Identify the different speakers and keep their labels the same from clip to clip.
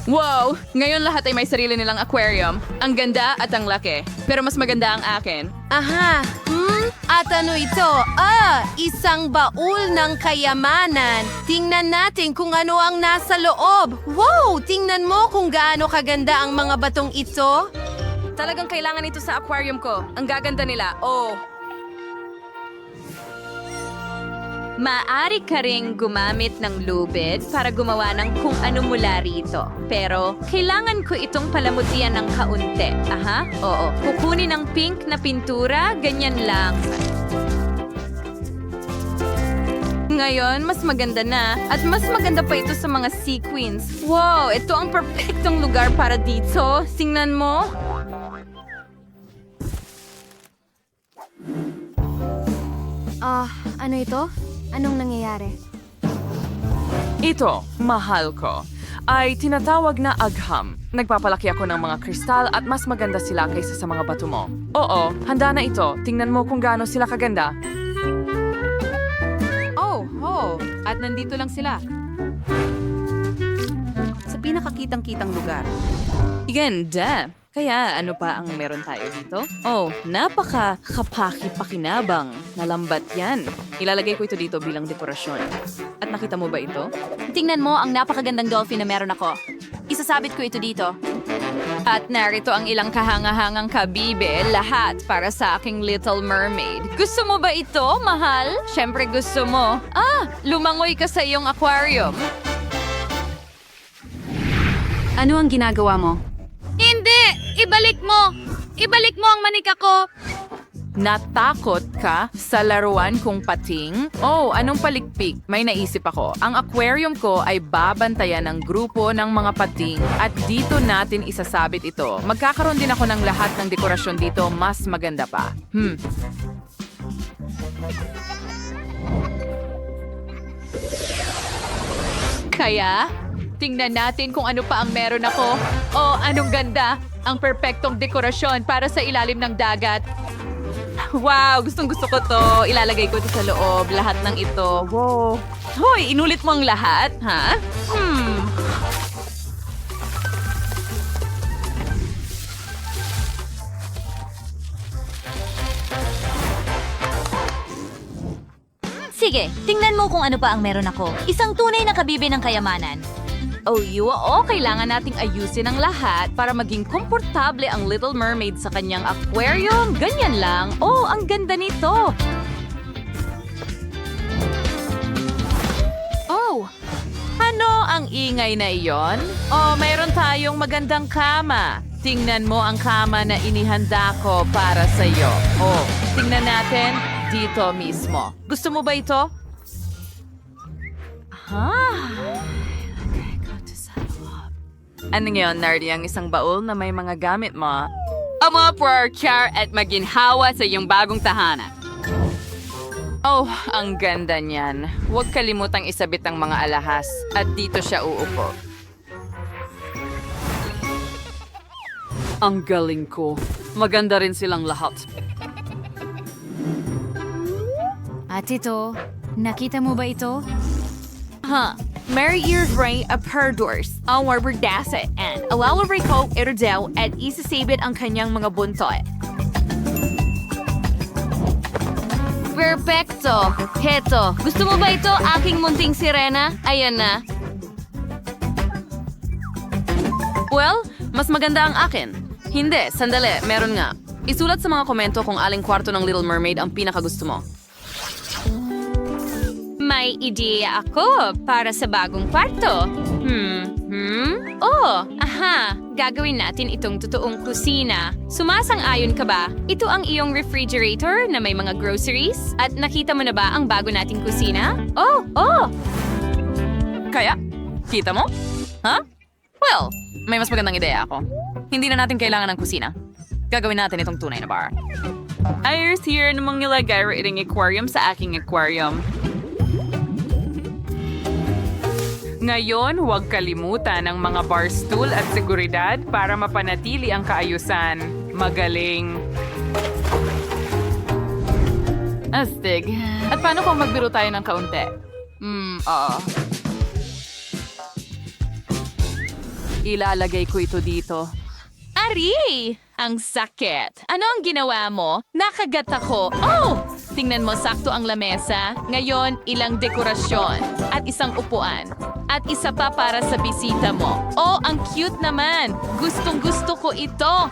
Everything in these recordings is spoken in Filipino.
Speaker 1: Wow! Ngayon lahat ay may sarili nilang aquarium. Ang ganda at ang laki. Pero mas maganda ang akin.
Speaker 2: Aha! At ano ito? Isang baul ng kayamanan. Tingnan natin kung ano ang nasa loob. Wow! Tingnan mo kung gaano kaganda ang mga batong ito.
Speaker 1: Talagang kailangan ito sa aquarium ko. Ang gaganda nila. Oh!
Speaker 3: Maaari ka ring gumamit ng lubid para gumawa ng kung ano mula rito. Pero, kailangan ko itong palamutian ng kaunti. Aha, oo. Kukunin ng pink na pintura, ganyan lang.
Speaker 1: Ngayon, mas maganda na. At mas maganda pa ito sa mga sequins. Wow! Ito ang perfectong lugar para dito. Tingnan mo.
Speaker 2: Ano ito? Anong nangyayari?
Speaker 4: Ito, mahal ko, ay tinatawag na agham. Nagpapalaki ako ng mga kristal at mas maganda sila kaysa sa mga bato mo. Oo, handa na ito. Tingnan mo kung gaano sila kaganda.
Speaker 1: Oh, at nandito lang sila. Sa pinakakitang-kitang lugar. Ganda! Kaya ano pa ang meron tayo dito? Oh, napaka-kapaki-pakinabang na lambat yan. Ilalagay ko ito dito bilang dekorasyon. At nakita mo ba ito?
Speaker 3: Tingnan mo ang napakagandang dolphin na meron ako. Isasabit ko ito dito.
Speaker 1: At narito ang ilang kahangahangang kabibe, lahat para sa aking Little Mermaid. Gusto mo ba ito, mahal? Siyempre gusto mo. Lumangoy ka sa iyong aquarium.
Speaker 2: Ano ang ginagawa mo?
Speaker 3: Hindi! Ibalik mo! Ibalik mo ang manika ko!
Speaker 4: Natakot ka sa laruan kong pating? Oh, anong palikpik? May naisip ako. Ang aquarium ko ay babantayan ng grupo ng mga pating at dito natin isasabit ito. Magkakaroon din ako ng lahat ng dekorasyon dito, mas maganda pa.
Speaker 1: Kaya, tingnan natin kung ano pa ang meron ako. Oh, anong ganda! Ang perpektong dekorasyon para sa ilalim ng dagat. Wow, gustong-gusto ko to. Ilalagay ko ito sa loob, lahat ng ito. Wow. Hoy, inulit mo ang lahat, ha?
Speaker 3: Sige, tingnan mo kung ano pa ang meron ako. Isang tunay na kabibe ng kayamanan.
Speaker 1: Kailangan nating ayusin ang lahat para maging komportable ang Little Mermaid sa kanyang aquarium. Ganyan lang. Oh, ang ganda nito. Oh, ano ang ingay na iyon? Oh, mayroon tayong magandang kama. Tingnan mo ang kama na inihanda ko para sa iyo. Oh, tingnan natin dito mismo. Gusto mo ba ito? Ano ngayon, Nardi, ang isang baul na may mga gamit mo? Ama for char at maginhawa sa iyong bagong tahanan. Oh, ang ganda niyan. Huwag kalimutang isabit ang mga alahas at dito siya uupo. Ang galing ko. Maganda rin silang lahat.
Speaker 2: At ito, nakita mo ba ito?
Speaker 1: Mary Ears Ray of Perdors, ang warberdasa, and alalabay ko ito daw at isasabit ang kanyang mga buntot. Perfecto! Heto, gusto mo ba ito, aking munting sirena? Ayan na. Well, mas maganda ang akin. Hindi, sandali, meron nga. Isulat sa mga komento kung aling kwarto ng Little Mermaid ang pinakagusto mo.
Speaker 3: May ideya ako para sa bagong kwarto. Gagawin natin itong totoong kusina. Sumasang-ayon ka ba? Ito ang iyong refrigerator na may mga groceries? At nakita mo na ba ang bago nating kusina? Oh!
Speaker 4: Kaya, kita mo? Well, may mas magandang ideya ako. Hindi na natin kailangan ng kusina. Gagawin natin itong tunay na bar. Ayos here namang nilagay ring aquarium sa aking aquarium. Ngayon, huwag kalimutan ang mga bar stool at seguridad para mapanatili ang kaayusan. Magaling. Astig. At paano kung magbiro tayo ng kaunti? Oo. Ilalagay ko ito dito.
Speaker 1: Ari! Ang sakit. Ano ang ginawa mo? Nakagat ako. Oh! Tingnan mo, sakto ang lamesa. Ngayon, ilang dekorasyon. At isang upuan. At isa pa para sa bisita mo. Oh, ang cute naman. Gustong gusto ko ito.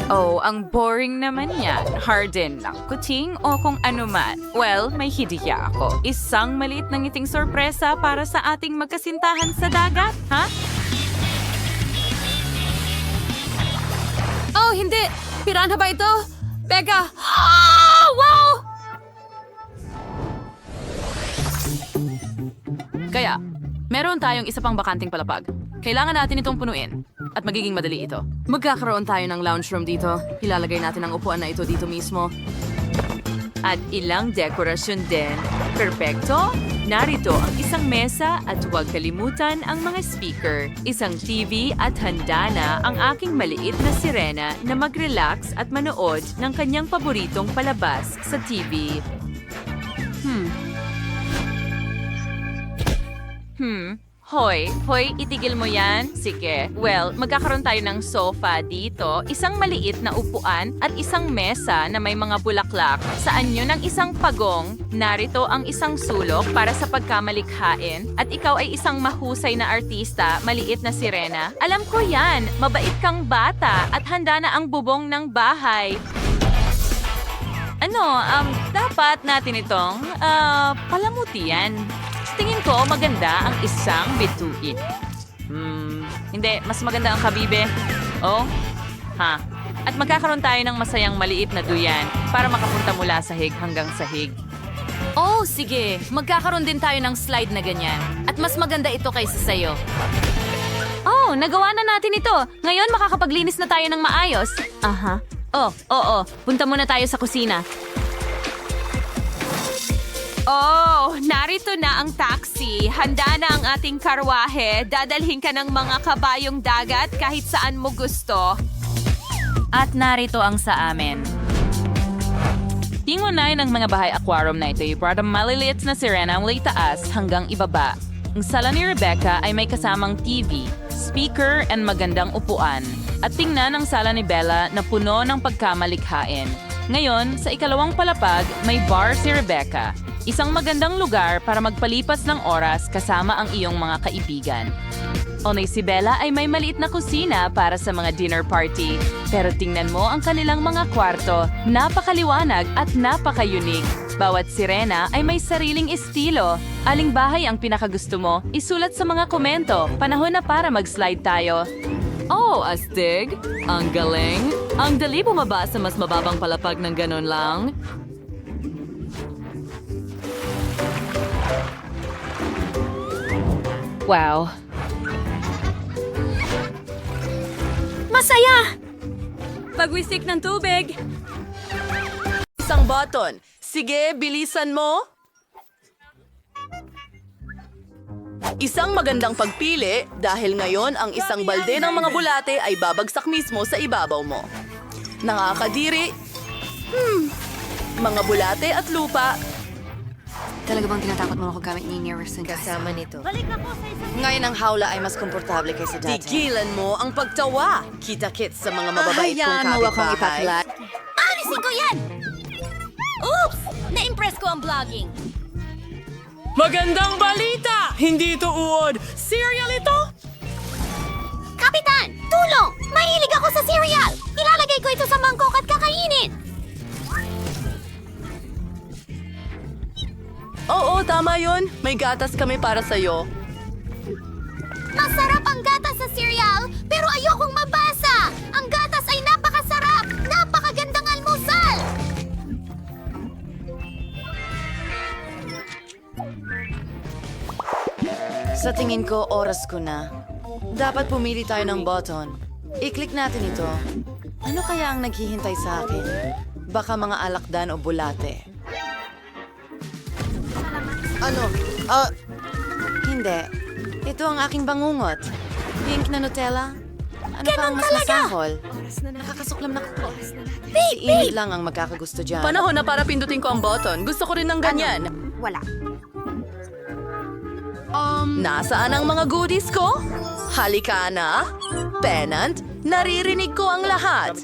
Speaker 4: Oh, ang boring naman yan. Harden lang. Kuting o kung ano man. Well, may hidiya ako. Isang maliit na ngiting sorpresa para sa ating magkasintahan sa dagat, ha?
Speaker 2: Oh, hindi! Piranha ba ito? Becca! Ah! Wow!
Speaker 4: Kaya, meron tayong isa pang bakanting palapag. Kailangan natin itong punuin. At magiging madali ito. Magkakaroon tayo ng lounge room dito. Ilalagay natin ang upuan na ito dito mismo.
Speaker 3: At ilang dekorasyon din. Perpekto! Narito ang isang mesa at huwag kalimutan ang mga speaker. Isang TV at handa na ang aking maliit na sirena na mag-relax at manood ng kanyang paboritong palabas sa TV. Hoy, itigil mo yan? Sige. Well, magkakaroon tayo ng sofa dito, isang maliit na upuan at isang mesa na may mga bulaklak. Sa anyo ng isang pagong, narito ang isang sulok para sa pagkamalikhain at ikaw ay isang mahusay na artista, maliit na sirena. Alam ko yan, mabait kang bata at handa na ang bubong ng bahay. Dapat natin itong, palamutian. Tingin ko maganda ang isang bituin. Hindi, mas maganda ang kabibe. Oh? Ha? At magkakaroon tayo ng masayang maliit na duyan para makapunta mula sahig hanggang sahig.
Speaker 2: Oh, sige. Magkakaroon din tayo ng slide na ganyan. At mas maganda ito kaysa sa'yo.
Speaker 3: Oh, nagawa na natin ito. Ngayon makakapaglinis na tayo ng maayos. Aha. Oh, oo. Punta muna tayo sa kusina.
Speaker 1: Oh, narito na ang taxi. Handa na ang ating karwahe. Dadalhin ka ng mga kabayong dagat kahit saan mo gusto.
Speaker 3: At narito ang sa amin. Tingunay ng mga bahay aquarium na ito ay para maliliit na sirena mula taas hanggang ibaba. Ang sala ni Rebecca ay may kasamang TV, speaker, and magandang upuan. At tingnan ang sala ni Bella na puno ng pagkamalikhain. Ngayon, sa ikalawang palapag, may bar si Rebecca. Isang magandang lugar para magpalipas ng oras kasama ang iyong mga kaibigan. Onay si Bella ay may maliit na kusina para sa mga dinner party. Pero tingnan mo ang kanilang mga kwarto, napakaliwanag at napaka-unique. Bawat sirena ay may sariling estilo. Aling bahay ang pinakagusto mo? Isulat sa mga komento. Panahon na para mag-slide tayo.
Speaker 4: Oh, astig! Ang galing! Ang dali bumaba sa mas mababang palapag ng ganon lang.
Speaker 3: Wow.
Speaker 2: Masaya!
Speaker 3: Pagwisik ng tubig!
Speaker 5: Isang button. Sige, bilisan mo. Isang magandang pagpili dahil ngayon ang isang balde ng mga bulate ay babagsak mismo sa ibabaw mo. Nakakadiri. Mga bulate at lupa.
Speaker 2: Talaga bang tinatakot mo ako gamit ni Nearest
Speaker 6: Kasama nito. Ngayon ang hawla ay mas komportable kaysa dati.
Speaker 5: Tigilan mo ang pagtawa. Kita-kits sa mga mababait kong
Speaker 6: Hayaan mo akong
Speaker 5: kapitbahay.
Speaker 6: ipaklat.
Speaker 2: Alisin ko yan! Oops! Na-impress ko ang vlogging.
Speaker 5: Magandang balita! Hindi ito uod. Cereal ito?
Speaker 2: Kapitan! Tulong! Mahilig ako sa cereal! Ilalagay ko ito sa mangkok at kakainin!
Speaker 5: Oo, tama yun. May gatas kami para sa'yo.
Speaker 2: Masarap ang gatas sa cereal, pero ayokong mabasa! Ang gatas ay napakasarap! Napakagandang almusal!
Speaker 6: Sa tingin ko, oras ko na. Dapat pumili tayo ng button. I-click natin ito. Ano kaya ang naghihintay sa akin? Baka mga alakdan o bulate. Ano? Hindi. Ito ang aking bangungot. Pink na Nutella. Ano pa ang mas masahol? Nakakasuklam na ko. Si Enid lang ang magkakagusto dyan.
Speaker 5: Panahon na para pindutin ko ang button. Gusto ko rin ng ganyan.
Speaker 2: Wala.
Speaker 5: Nasaan ang mga goodies ko? Halika na. Pennant, naririnig ko ang lahat.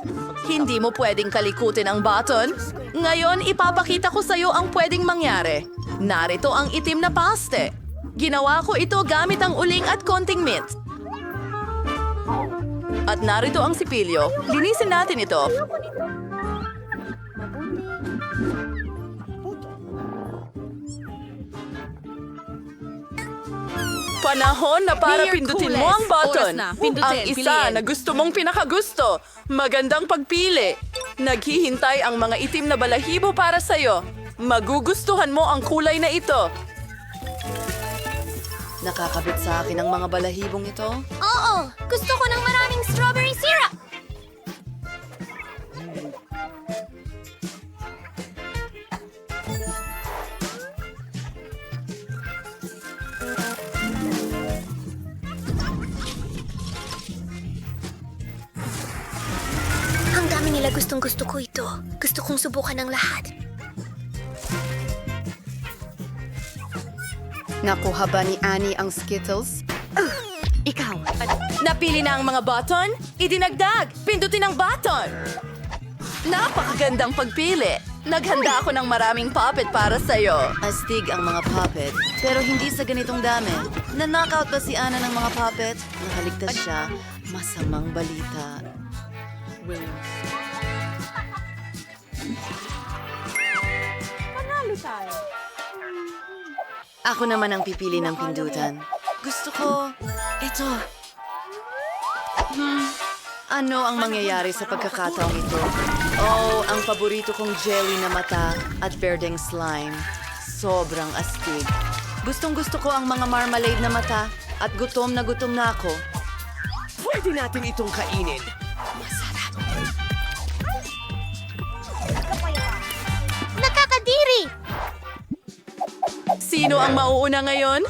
Speaker 5: Hindi mo pwedeng kalikutin ang button. Ngayon, ipapakita ko sa'yo ang pwedeng mangyari. Narito ang itim na paste. Ginawa ko ito gamit ang uling at konting mint. At narito ang sipilyo. Linisin natin ito. Panahon na para pindutin mo ang button. Ang isa na gusto mong pinakagusto. Magandang pagpili. Naghihintay ang mga itim na balahibo para sa'yo. Magugustuhan mo ang kulay na ito.
Speaker 6: Nakakabit sa akin ang mga balahibong ito.
Speaker 2: Oo! Gusto ko ng maraming strawberry syrup!
Speaker 7: Ang dami nila gustong-gusto ko ito. Gusto kong subukan ng lahat.
Speaker 6: Nakuha ba ni Annie ang Skittles?
Speaker 7: Ikaw.
Speaker 5: Napili na ang mga button? Idinagdag! Pindutin ang button! Napakagandang pagpili. Naghanda ako ng maraming puppet para sa'yo.
Speaker 6: Astig ang mga puppet, pero hindi sa ganitong dami. Na-knockout ba si Ana ng mga puppet? Nakaligtas siya. Masamang balita. Ako naman ang pipili ng pindutan. Gusto ko ito. Ano ang mangyayari sa pagkakataong ito? Oh, ang paborito kong jelly na mata at berdeng slime. Sobrang astig. Gustong-gusto ko ang mga marmalade na mata at gutom na ako.
Speaker 8: Pwede natin itong kainin.
Speaker 7: Nakakadiri!
Speaker 5: Sino ang mauuna ngayon?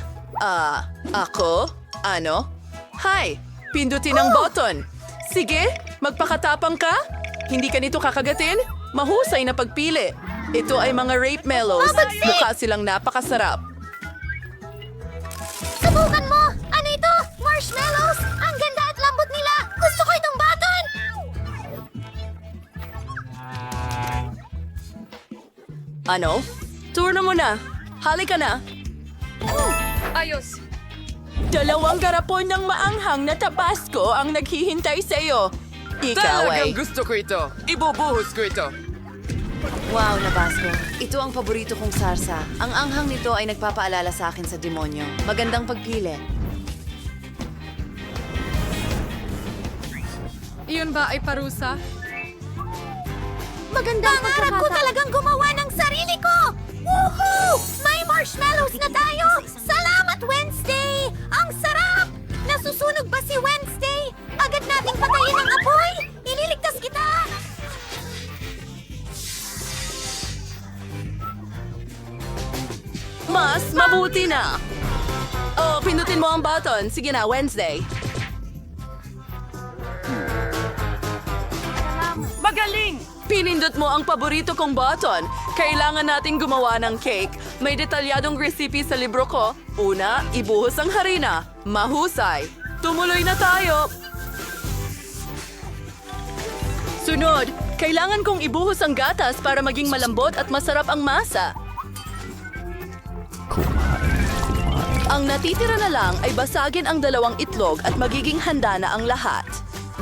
Speaker 5: Ako? Ano? Hi! Pindutin ang button. Sige, magpakatapang ka. Hindi ka nito kakagatin? Mahusay na pagpili. Ito ay mga rape mellows. Mukha silang napakasarap.
Speaker 7: Subukan mo! Ano ito? Marshmallows! Ang ganda at lambot nila! Gusto ko itong button!
Speaker 5: Ano? Turno mo na. Halika na.
Speaker 1: Ayos.
Speaker 5: Dalawang garapon ng maanghang na tabasco ang naghihintay sa iyo. Ikaw ay...
Speaker 8: gusto ko ito. Ibubuhos ko ito.
Speaker 6: Wow, Nabasco. Ito ang paborito kong sarsa. Ang anghang nito ay nagpapaalala sa akin sa demonyo. Magandang pagpili.
Speaker 1: Iyon ba ay parusa?
Speaker 7: Magandang pangarap ko talagang gumawa ng sarili ko! Woohoo! May marshmallows na tayo! Salamat, Wednesday! Ang sarap! Nasusunog ba si Wednesday? Agad nating patayin ang apoy! Ililigtas kita!
Speaker 5: Mas mabuti na. Oh, pindutin mo ang button. Sige na, Wednesday.
Speaker 8: Magaling!
Speaker 5: Pinindot mo ang paborito kong button. Kailangan nating gumawa ng cake. May detalyadong recipe sa libro ko. Una, ibuhos ang harina. Mahusay. Tumuloy na tayo. Sunod, kailangan kong ibuhos ang gatas para maging malambot at masarap ang masa. Ang natitira na lang ay basagin ang 2 itlog at magiging handa na ang lahat.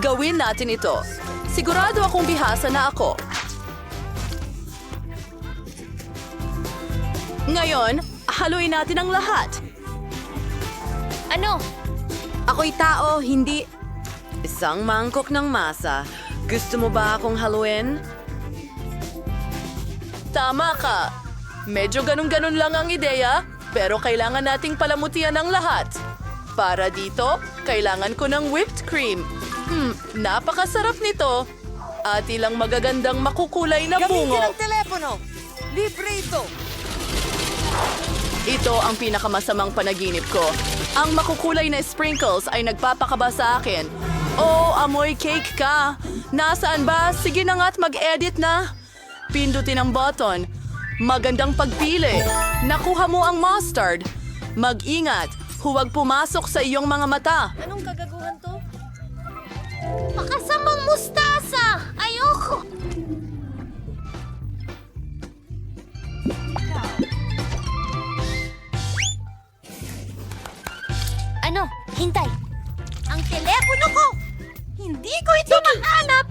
Speaker 5: Gawin natin ito. Sigurado akong bihasa na ako. Ngayon, haluin natin ang lahat.
Speaker 7: Ano?
Speaker 6: Ako'y tao, hindi... Isang mangkok ng masa. Gusto mo ba akong haluin?
Speaker 5: Tama ka. Medyo ganun-ganun lang ang ideya, pero kailangan nating palamutian ang lahat. Para dito, kailangan ko ng whipped cream. Napakasarap nito. At ilang magagandang makukulay na bungo.
Speaker 8: telepono! Libre ito!
Speaker 5: Ito ang pinakamasamang panaginip ko. Ang makukulay na sprinkles ay nagpapakaba sa akin. Oh, amoy cake ka. Nasaan ba? Sige na nga't mag-edit na. Pindutin ang button. Magandang pagpili. Nakuha mo ang mustard. Mag-ingat. Huwag pumasok sa iyong mga mata.
Speaker 2: Anong kagaguhan to?
Speaker 7: Makasamang mustasa! Ayoko! Ano? Hintay! Ang telepono ko! Hindi ko ito mahanap!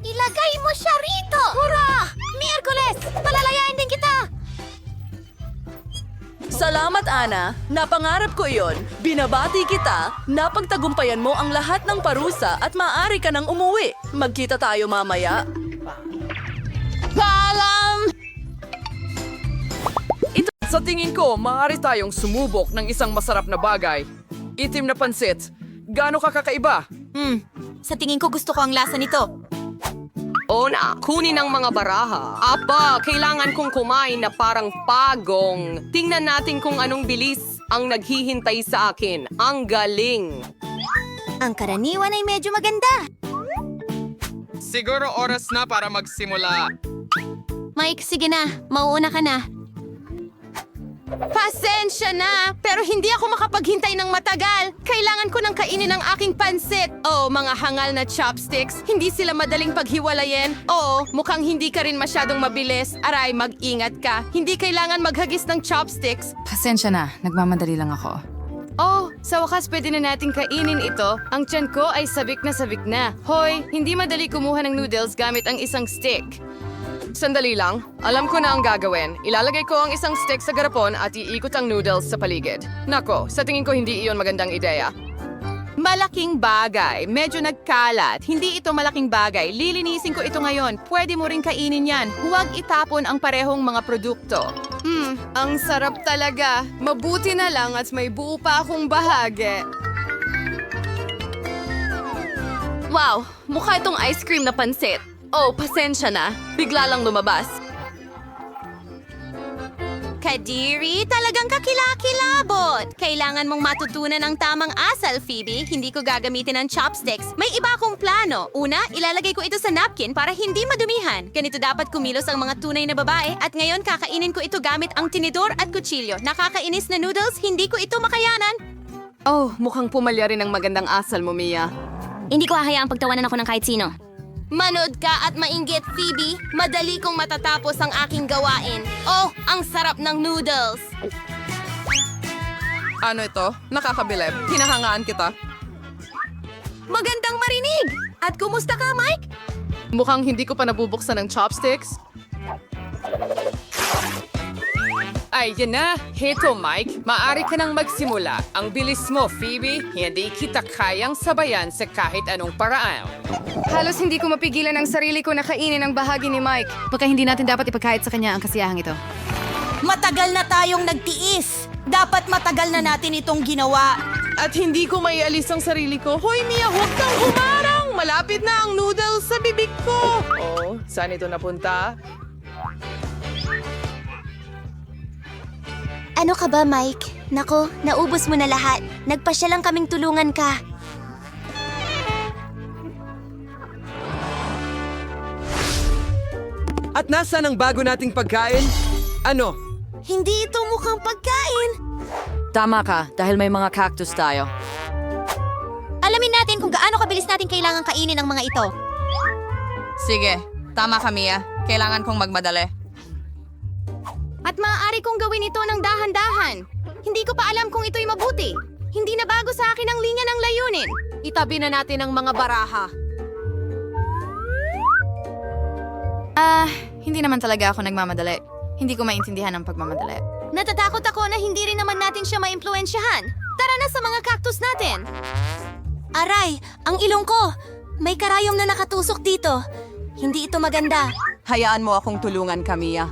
Speaker 7: Ilagay mo siya rito! Hurra! Miyerkules! Palalayain din kita!
Speaker 5: Salamat, Ana. Napangarap ko iyon. Binabati kita. Napagtagumpayan mo ang lahat ng parusa at maaari ka nang umuwi. Magkita tayo mamaya. Paalam!
Speaker 8: Sa tingin ko, maaari tayong sumubok ng isang masarap na bagay. Itim na pansit. Gaano ka kakaiba?
Speaker 7: Sa tingin ko gusto ko ang lasa nito.
Speaker 9: Una, kunin ang mga baraha. Aba, kailangan kong kumain na parang pagong. Tingnan natin kung anong bilis ang naghihintay sa akin. Ang galing.
Speaker 7: Ang karaniwan ay medyo maganda.
Speaker 8: Siguro oras na para magsimula.
Speaker 7: Mike, sige na. Mauuna ka na.
Speaker 2: Pasensya na, pero hindi ako makapaghintay ng matagal. Kailangan ko nang kainin ang aking pansit. Oh, mga hangal na chopsticks. Hindi sila madaling paghiwalayin. Oo, mukhang hindi ka rin masyadong mabilis. Aray, mag-ingat ka. Hindi kailangan maghagis ng chopsticks.
Speaker 4: Pasensya na, nagmamadali lang ako.
Speaker 2: Oh, sa wakas pwede na natin kainin ito. Ang tiyan ko ay sabik na. Hoy, hindi madali kumuha ng noodles gamit ang isang stick.
Speaker 9: Sandali lang. Alam ko na ang gagawin. Ilalagay ko ang isang stick sa garapon at iikot ang noodles sa paligid. Nako, sa tingin ko hindi iyon magandang ideya.
Speaker 2: Malaking bagay. Medyo nagkalat. Hindi ito malaking bagay. Lilinisin ko ito ngayon. Pwede mo rin kainin yan. Huwag itapon ang parehong mga produkto. Ang sarap talaga. Mabuti na lang at may buo pa akong bahagi.
Speaker 3: Wow, mukha itong ice cream na pansit. Oh, pasensya na. Bigla lang lumabas.
Speaker 7: Kadiri, talagang kakilakilabot. Kailangan mong matutunan ang tamang asal, Phoebe. Hindi ko gagamitin ang chopsticks. May iba akong plano. Una, ilalagay ko ito sa napkin para hindi madumihan. Ganito dapat kumilos ang mga tunay na babae at ngayon kakainin ko ito gamit ang tinidor at kutsilyo. Nakakainis na noodles, hindi ko ito makayanan.
Speaker 9: Oh, mukhang pumalya rin ang magandang asal mo, Mia.
Speaker 7: Hindi ko hahayaang pagtawanan ako ng kahit sino.
Speaker 2: Manood ka at mainggit, Phoebe. Madali kong matatapos ang aking gawain. Oh, ang sarap ng noodles.
Speaker 8: Ano ito? Nakakabilib. Hinahangaan kita.
Speaker 2: Magandang marinig! At kumusta ka, Mike?
Speaker 9: Mukhang hindi ko pa nabubuksan ng chopsticks.
Speaker 8: Ay, yan na. Heto, Mike. Maaari ka nang magsimula. Ang bilis mo, Phoebe. Hindi kita kayang sabayan sa kahit anong paraan.
Speaker 2: Halos hindi ko mapigilan ang sarili ko na kainin ang bahagi ni Mike.
Speaker 1: Baka hindi natin dapat ipagkait sa kanya ang kasiyahang ito.
Speaker 7: Matagal na tayong nagtiis. Dapat matagal na natin itong ginawa.
Speaker 9: At hindi ko maialis ang sarili ko. Hoy, Mia, huwag kang humarang! Malapit na ang noodles sa bibig ko! Oh, saan ito napunta?
Speaker 7: Ano ka ba, Mike? Nako, naubos mo na lahat. Nagpasya lang kaming tulungan ka.
Speaker 8: At nasaan ang bago nating pagkain? Ano?
Speaker 7: Hindi ito mukhang pagkain.
Speaker 5: Tama ka, dahil may mga cactus tayo.
Speaker 7: Alamin natin kung gaano kabilis natin kailangan kainin ang mga ito.
Speaker 5: Sige, tama ka, Mia. Kailangan kong magmadali.
Speaker 2: At maaari kong gawin ito ng dahan-dahan. Hindi ko pa alam kung ito'y mabuti. Hindi na bago sa akin ang linya ng layunin. Itabi na natin ang mga baraha.
Speaker 1: Hindi naman talaga ako nagmamadali. Hindi ko maintindihan ang pagmamadali.
Speaker 7: Natatakot ako na hindi rin naman natin siya maimpluwensyahan. Tara na sa mga cactus natin. Aray, ang ilong ko. May karayom na nakatusok dito. Hindi ito maganda.
Speaker 5: Hayaan mo akong tulungan ka, Mia.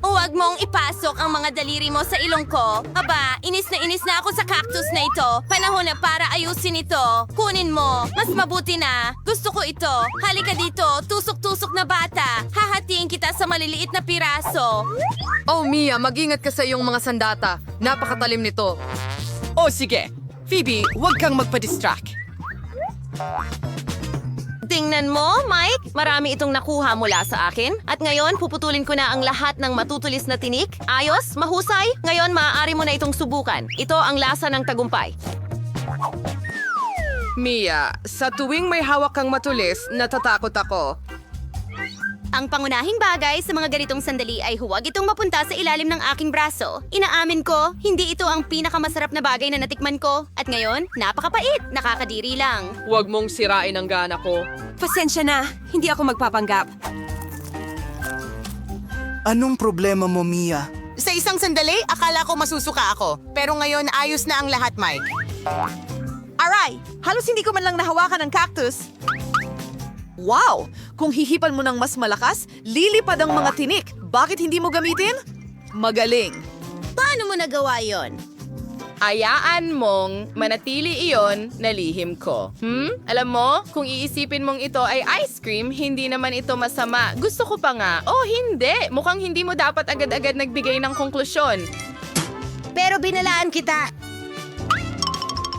Speaker 2: Huwag mong ipasok ang mga daliri mo sa ilong ko. Aba, inis na ako sa cactus na ito. Panahon na para ayusin ito. Kunin mo. Mas mabuti na. Gusto ko ito. Halika dito. Tusok-tusok na bata. Hahatiin kita sa maliliit na piraso.
Speaker 9: Oh, Mia, mag-ingat ka sa iyong mga sandata. Napakatalim nito.
Speaker 8: O sige. Phoebe, huwag kang magpa-distract.
Speaker 2: Tingnan mo, Mike. Marami itong nakuha mula sa akin. At ngayon, puputulin ko na ang lahat ng matutulis na tinik. Ayos, mahusay. Ngayon, maaari mo na itong subukan. Ito ang lasa ng tagumpay.
Speaker 9: Mia, sa tuwing may hawak kang matulis, natatakot ako.
Speaker 7: Ang pangunahing bagay sa mga ganitong sandali ay huwag itong mapunta sa ilalim ng aking braso. Inaamin ko, hindi ito ang pinakamasarap na bagay na natikman ko. At ngayon, napakapait, nakakadiri lang.
Speaker 9: Huwag mong sirain ang gana ko.
Speaker 2: Pasensya na. Hindi ako magpapanggap.
Speaker 10: Anong problema mo, Mia?
Speaker 11: Sa isang sandali, akala ko masusuka ako. Pero ngayon, ayos na ang lahat, Mike.
Speaker 5: Aray! Halos hindi ko man lang nahawakan ng cactus. Wow! Kung hihipan mo ng mas malakas, lilipad ang mga tinik. Bakit hindi mo gamitin? Magaling.
Speaker 7: Paano mo nagawa yon?
Speaker 4: Ayaan mong manatili iyon na lihim ko. Alam mo, kung iisipin mong ito ay ice cream, hindi naman ito masama. Gusto ko pa nga. Oh, hindi. Mukhang hindi mo dapat agad-agad nagbigay ng konklusyon.
Speaker 7: Pero binalaan kita.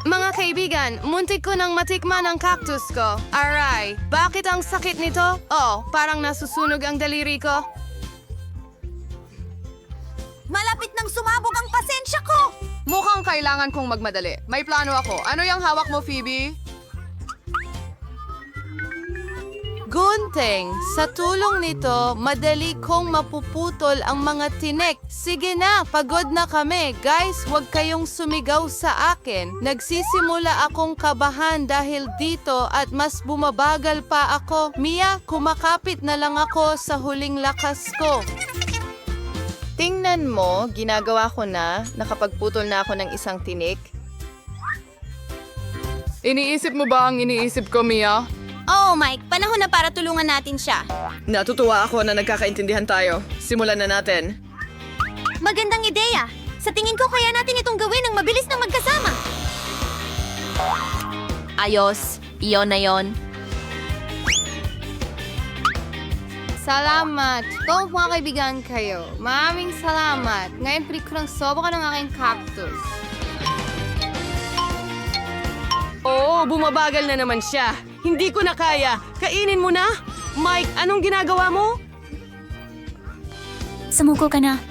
Speaker 2: Mga kaibigan, muntik ko nang matikman ang cactus ko. Aray, bakit ang sakit nito? Oh, parang nasusunog ang daliri ko.
Speaker 7: Malapit nang sumabog ang pasensya ko!
Speaker 9: Mukhang kailangan kong magmadali. May plano ako. Ano yung hawak mo, Phoebe?
Speaker 2: Gunting, sa tulong nito, madali kong mapuputol ang mga tinik. Sige na, pagod na kami. Guys, huwag kayong sumigaw sa akin. Nagsisimula akong kabahan dahil dito at mas bumabagal pa ako. Mia, kumakapit na lang ako sa huling lakas ko.
Speaker 4: Tingnan mo, ginagawa ko na, nakapagputol na ako ng isang tinik.
Speaker 8: Iniisip mo ba ang iniisip ko, Mia?
Speaker 7: Oh, Mike, panahon na para tulungan natin siya.
Speaker 9: Natutuwa ako na nagkakaintindihan tayo. Simulan na natin.
Speaker 7: Magandang ideya. Sa tingin ko, kaya natin itong gawin ng mabilis na magkasama.
Speaker 2: Ayos, iyon na yon.
Speaker 12: Salamat. Kung mga kaibigan kayo, maraming salamat. Ngayon, pilit ko ng soba ka ng aking cactus.
Speaker 9: Oo, bumabagal na naman siya. Hindi ko na kaya. Kainin mo na. Mike, anong ginagawa mo?
Speaker 7: Sumuko ka na.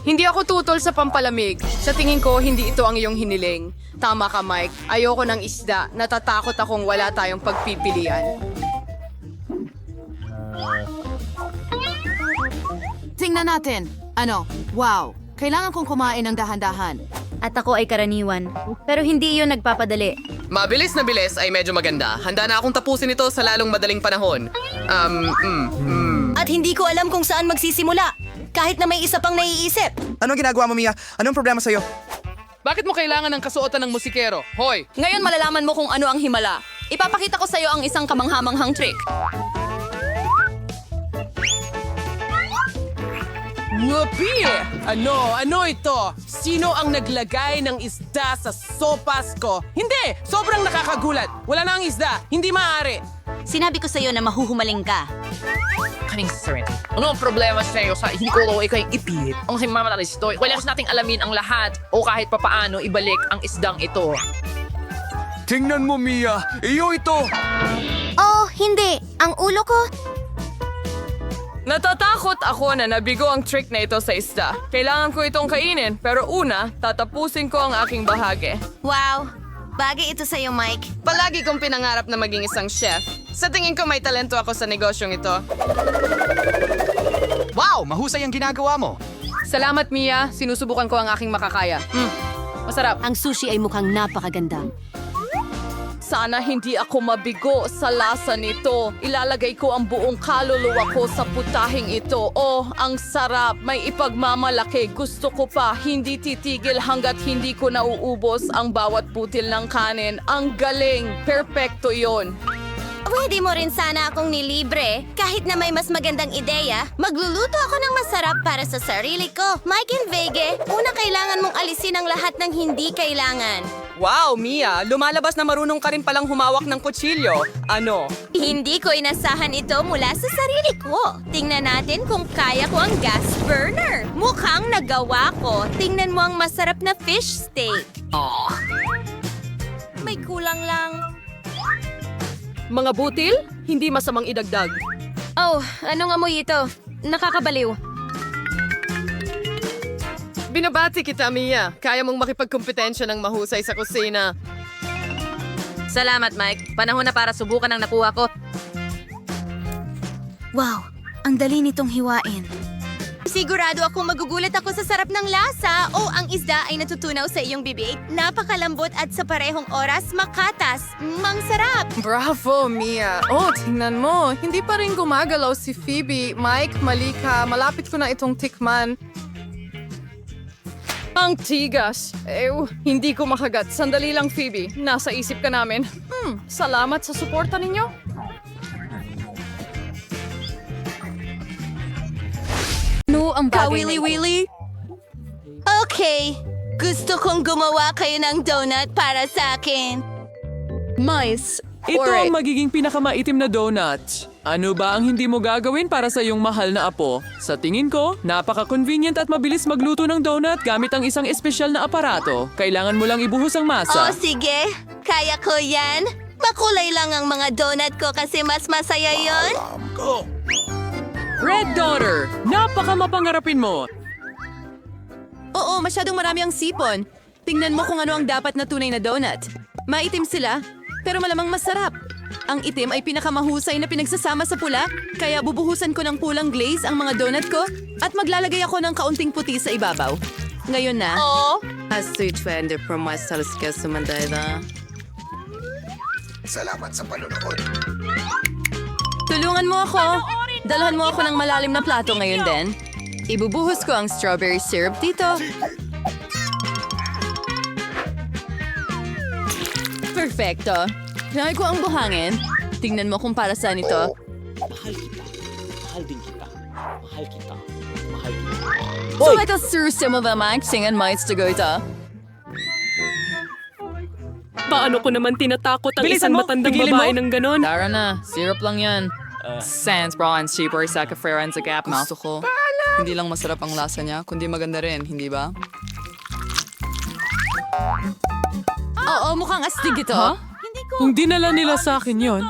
Speaker 8: Hindi ako tutol sa pampalamig. Sa tingin ko, hindi ito ang iyong hiniling. Tama ka, Mike. Ayoko ng isda. Natatakot akong wala tayong pagpipilian.
Speaker 5: Tingnan natin. Ano? Wow! Kailangan kong kumain ng dahan-dahan.
Speaker 7: At ako ay karaniwan. Pero hindi iyon nagpapadali.
Speaker 9: Mabilis na bilis ay medyo maganda. Handa na akong tapusin ito sa lalong madaling panahon.
Speaker 7: At hindi ko alam kung saan magsisimula. Kahit na may isa pang naiisip.
Speaker 10: Anong ginagawa mo, Mia? Anong problema sa'yo?
Speaker 8: Bakit mo kailangan ng kasuotan ng musikero? Hoy!
Speaker 2: Ngayon malalaman mo kung ano ang himala. Ipapakita ko sa iyo ang isang kamanghamanghang trick.
Speaker 11: Whoopee! Ano ito? Sino ang naglagay ng isda sa sopas ko? Hindi! Sobrang nakakagulat. Wala na ang isda. Hindi maaari.
Speaker 7: Sinabi ko sa iyo na mahuhumaling ka.
Speaker 13: Kaming serenity. Ano ang problema sa iyo sa hindi ko ikaw yung ipilit? Ang simamatalis ito, kailangan nating alamin ang lahat o kahit papaano ibalik ang isdang ito.
Speaker 10: Tingnan mo, Mia! Iyo ito!
Speaker 7: Oh, hindi. Ang ulo ko.
Speaker 9: Natatakot ako na nabigo ang trick na ito sa isda. Kailangan ko itong kainin, pero una, tatapusin ko ang aking bahagi.
Speaker 7: Wow. Bagay ito sa iyo, Mike.
Speaker 9: Palagi kong pinangarap na maging isang chef. Sa tingin ko may talento ako sa negosyong ito.
Speaker 10: Wow! Mahusay ang ginagawa mo!
Speaker 8: Salamat, Mia. Sinusubukan ko ang aking makakaya. Masarap.
Speaker 7: Ang sushi ay mukhang napakaganda.
Speaker 2: Sana hindi ako mabigo sa lasa nito. Ilalagay ko ang buong kaluluwa ko sa putahing ito. Oh, ang sarap. May ipagmamalaki. Gusto ko pa. Hindi titigil hanggat hindi ko nauubos ang bawat butil ng kanin. Ang galing. Perpekto yon.
Speaker 7: Pwede mo rin sana akong nilibre. Kahit na may mas magandang ideya, magluluto ako ng masarap para sa sarili ko. Mike and Vege, una kailangan mong alisin ang lahat ng hindi kailangan.
Speaker 9: Wow, Mia! Lumalabas na marunong ka rin palang humawak ng kutsilyo. Ano?
Speaker 7: Hindi ko inasahan ito mula sa sarili ko. Tingnan natin kung kaya ko ang gas burner. Mukhang nagawa ko. Tingnan mo ang masarap na fish steak.
Speaker 2: may kulang lang.
Speaker 9: Mga butil? Hindi masamang idagdag.
Speaker 3: Oh, anong amoy ito? Nakakabaliw.
Speaker 11: Binabati kita, Mia. Kaya mong makipagkompetensya ng mahusay sa kusina.
Speaker 5: Salamat, Mike. Panahon na para subukan ang nakuha ko.
Speaker 7: Wow, ang dali nitong hiwain.
Speaker 2: Sigurado akong magugulat ako sa sarap ng lasa. O ang isda ay natutunaw sa iyong bibig. Napakalambot at sa parehong oras makatas. Mang sarap!
Speaker 14: Bravo, Mia. Oh, tingnan mo. Hindi pa rin gumagalaw si Phoebe. Mike, mali ka. Malapit ko na itong tikman.
Speaker 8: Ang tigas. Hindi ko makagat. Sandali lang, Phoebe. Nasa isip ka namin. Salamat sa suporta ninyo.
Speaker 1: Ano ang bagay na ito?
Speaker 2: Kawili-wili? Okay. Gusto kong gumawa kayo ng donut para sa akin.
Speaker 11: Mice, ito ang magiging pinakamaitim na donut. Ano ba ang hindi mo gagawin para sa iyong mahal na apo? Sa tingin ko, napaka-convenient at mabilis magluto ng donut gamit ang isang espesyal na aparato. Kailangan mo lang ibuhos ang masa.
Speaker 2: Oh, sige. Kaya ko yan. Makulay lang ang mga donut ko kasi mas masaya yon.
Speaker 11: Red Daughter, napaka-mapangarapin mo.
Speaker 5: Oo, masyadong marami ang sipon. Tingnan mo kung ano ang dapat na tunay na donut. Maitim sila, pero malamang masarap. Ang itim ay pinakamahusay na pinagsasama sa pula, kaya bubuhusan ko ng pulang glaze ang mga donut ko at maglalagay ako ng kaunting puti sa ibabaw. Ngayon na.
Speaker 2: Oh,
Speaker 5: Tulungan mo ako. Dalhan mo ako ng malalim na plato ngayon din. Ibubuhos ko ang strawberry syrup dito. Perfecto. Hinay ko ang buhangin. Tingnan mo kung para saan ito. So ito surusin mo ba, Mike? Singan mites to go ito.
Speaker 9: Paano ko naman tinatakot ang
Speaker 11: Bilisan
Speaker 9: isang
Speaker 11: mo,
Speaker 9: matandang
Speaker 11: pigilin
Speaker 9: babae
Speaker 11: mo.
Speaker 9: ng ganon?
Speaker 4: Tara na, syrup lang yan. Sans bra and super sa kaferan sa gap mouth.
Speaker 6: Gusto ko. Hindi lang masarap ang lasa niya, kundi maganda rin, hindi ba?
Speaker 5: Oo, mukhang astig ito.
Speaker 11: Kung dinala nila sa akin yon,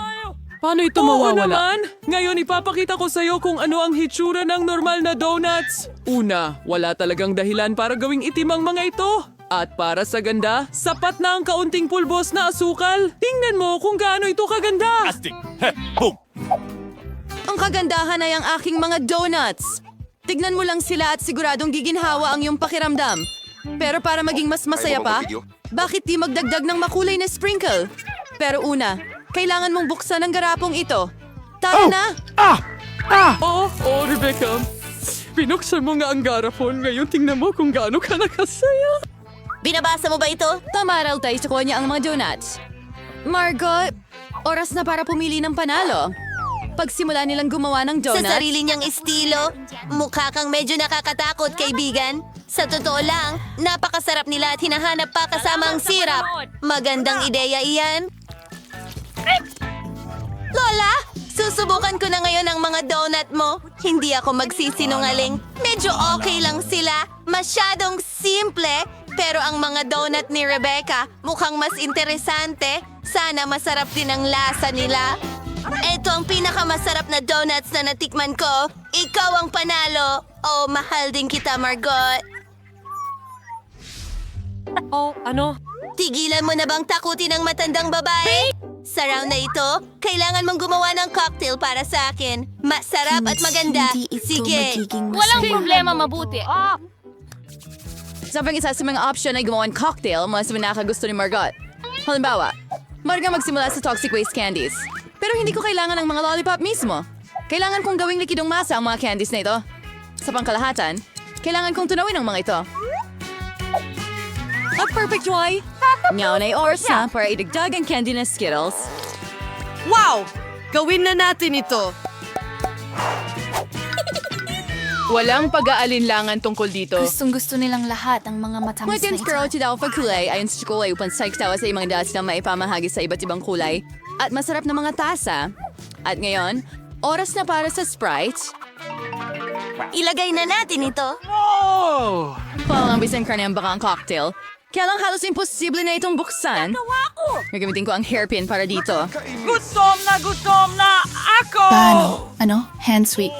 Speaker 11: paano ito mawawala? Oo naman! Ngayon ipapakita ko sa'yo kung ano ang hitsura ng normal na donuts. Una, wala talagang dahilan para gawing itim ang mga ito. At para sa ganda, sapat na ang kaunting pulbos na asukal. Tingnan mo kung gaano ito kaganda.
Speaker 5: Ang kagandahan ay ang aking mga donuts. Tignan mo lang sila at siguradong giginhawa ang iyong pakiramdam. Pero para maging mas masaya pa, bakit di magdagdag ng makulay na sprinkle? Pero una, kailangan mong buksan ang garapong ito. Tara na!
Speaker 11: Oh, Rebecca. Pinuksan mo nga ang garapon. Ngayon tingnan mo kung gaano ka nakasaya.
Speaker 2: binabasa mo ba ito?
Speaker 5: Tamaral tayo sa niya ang mga donuts. Margot, oras na para pumili ng panalo. Pagsimula nilang gumawa ng donuts,
Speaker 2: Sa sarili niyang estilo, mukha kang medyo nakakatakot, kaibigan. Sa totoo lang, napakasarap nila at hinahanap pa kasama ang sirap. Magandang ideya iyan. Lola, susubukan ko na ngayon ang mga donut mo. Hindi ako magsisinungaling. Medyo okay lang sila. Masyadong simple. Pero ang mga donut ni Rebecca mukhang mas interesante. Sana masarap din ang lasa nila. Ito ang pinakamasarap na donuts na natikman ko. Ikaw ang panalo. Oh, mahal din kita, Margot.
Speaker 9: Oh, ano?
Speaker 2: Tigilan mo na bang takutin ang matandang babae? Sa round na ito, kailangan mong gumawa ng cocktail para sa akin. Masarap at maganda. Sige.
Speaker 3: Walang problema, mabuti.
Speaker 5: Sabi isa sa mga option ay gumawa ng cocktail mas nakagusto ni Margot. Halimbawa, Marga magsimula sa toxic waste candies. Pero hindi ko kailangan ng mga lollipop mismo. Kailangan kong gawing likidong masa ang mga candies na ito. Sa pangkalahatan, kailangan kong tunawin ang mga ito. A perfect joy! Ngayon ay oras na para idagdag ang candy na Skittles.
Speaker 9: Wow! Gawin na natin ito.
Speaker 4: Walang pag-aalinlangan tungkol dito.
Speaker 7: Gustong-gusto nilang lahat ang mga matamis
Speaker 5: May
Speaker 7: na ito.
Speaker 5: tinspiro daw pagkulay ayon sa kulay upang saiktawa sa mga dats na maipamahagi sa iba't ibang kulay at masarap na mga tasa. At ngayon, oras na para sa Sprite.
Speaker 2: Ilagay na natin ito.
Speaker 5: Palang bisan karne ang baka ang cocktail. Kaya lang halos imposible na itong buksan. Gagamitin ko ang hairpin para dito.
Speaker 1: Gutom na ako!
Speaker 5: Ano? Hand sweep.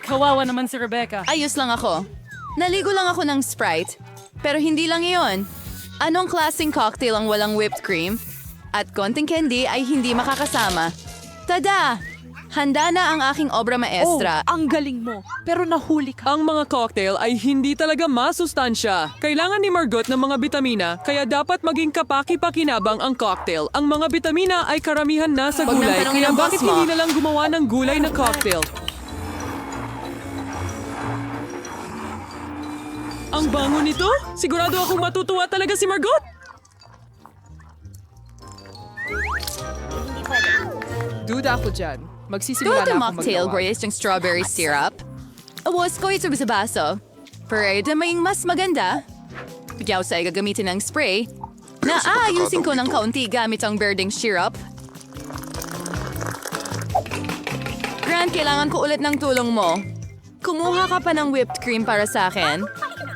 Speaker 11: Kawawa naman si Rebecca.
Speaker 5: Ayos lang ako. Naligo lang ako ng Sprite. Pero hindi lang iyon. Anong klaseng cocktail ang walang whipped cream? At konting candy ay hindi makakasama. Tada! Handa na ang aking obra maestra.
Speaker 1: Ang galing mo. Pero nahuli ka.
Speaker 11: Ang mga cocktail ay hindi talaga masustansya. Kailangan ni Margot ng mga bitamina, kaya dapat maging kapaki-pakinabang ang cocktail. Ang mga bitamina ay karamihan na sa
Speaker 5: Huwag nang
Speaker 11: gulay,
Speaker 5: tanongin
Speaker 11: kaya
Speaker 5: ang boss
Speaker 11: bakit
Speaker 5: mo.
Speaker 11: hindi na lang gumawa ng gulay na cocktail? Ang bango nito? Sigurado akong matutuwa talaga si Margot.
Speaker 8: Duda ako dyan. Magsisimula
Speaker 5: Tuwa
Speaker 8: na ako
Speaker 5: mocktail
Speaker 8: maggawa.
Speaker 5: graced yung strawberry syrup. Awas ko ito sa baso. Pero may mas maganda. Bigyaw sa gagamitin ng spray na aayusin ko ng kaunti gamit ang berdeng syrup. Grant, kailangan ko ulit ng tulong mo. Kumuha ka pa ng whipped cream para sa akin.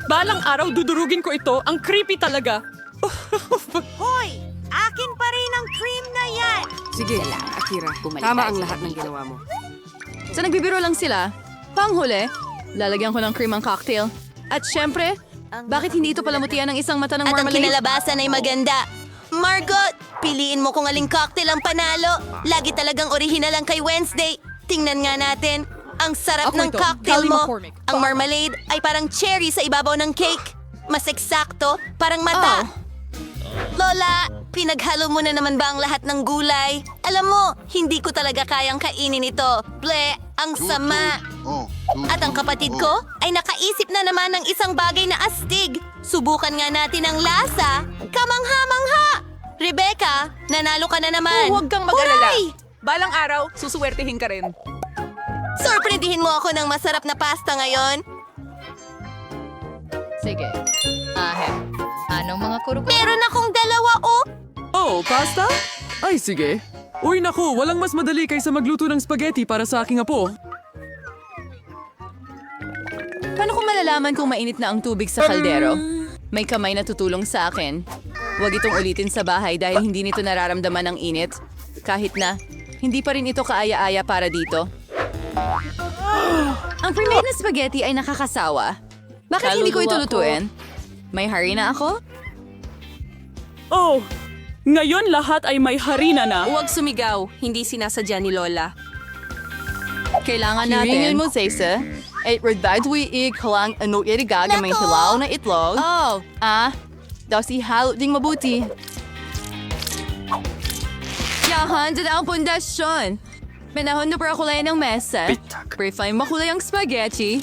Speaker 11: Balang araw dudurugin ko ito. Ang creepy talaga.
Speaker 7: Hoy! Akin pa rin ang cream na yan!
Speaker 9: Sige, Akira. Tama ang lahat ng ginawa mo.
Speaker 5: So nagbibiro lang sila. Panghuli, lalagyan ko ng cream ang cocktail. At syempre, bakit hindi ito palamutian ng isang mata ng
Speaker 7: At ang
Speaker 5: marmalade?
Speaker 7: kinalabasan ay maganda. Margot, piliin mo kung aling cocktail ang panalo. Lagi talagang orihinal ang kay Wednesday. Tingnan nga natin. Ang sarap ng cocktail mo. Ang marmalade ay parang cherry sa ibabaw ng cake. Mas eksakto, parang mata. Lola, pinaghalo mo na naman ba ang lahat ng gulay? Alam mo, hindi ko talaga kayang kainin ito. Ble, ang sama. At ang kapatid ko ay nakaisip na naman ng isang bagay na astig. Subukan nga natin ang lasa. Kamangha-mangha! Rebecca, nanalo ka na naman.
Speaker 1: Huwag kang mag-alala.
Speaker 7: Huray!
Speaker 1: Balang araw, susuwertehin ka rin.
Speaker 7: Sorprendihin mo ako ng masarap na pasta ngayon.
Speaker 1: Sige. Anong mga kuro?
Speaker 7: Meron akong dalawa, oh!
Speaker 11: Oh, pasta? Ay, sige. Uy, naku, walang mas madali kaysa magluto ng spaghetti para sa aking apo.
Speaker 5: Paano ko malalaman kung mainit na ang tubig sa kaldero? May kamay na tutulong sa akin. Huwag itong ulitin sa bahay dahil hindi nito nararamdaman ang init. Kahit na, hindi pa rin ito kaaya-aya para dito. Ang pre-made na spaghetti ay nakakasawa. Bakit hindi ko ito lutuin? May harina ako?
Speaker 11: Oh, ngayon lahat ay may harina na.
Speaker 3: Huwag sumigaw. Hindi sinasadya ni Lola.
Speaker 5: Kailangan natin. Mo, Zaysa. Kalang ano gagamay hilaw na itlog. Oh. Daw si halo ding mabuti. Yahan, dyan ang pundasyon. Manahon na para kulay ng mesa. Pre-fine makulay ang spaghetti.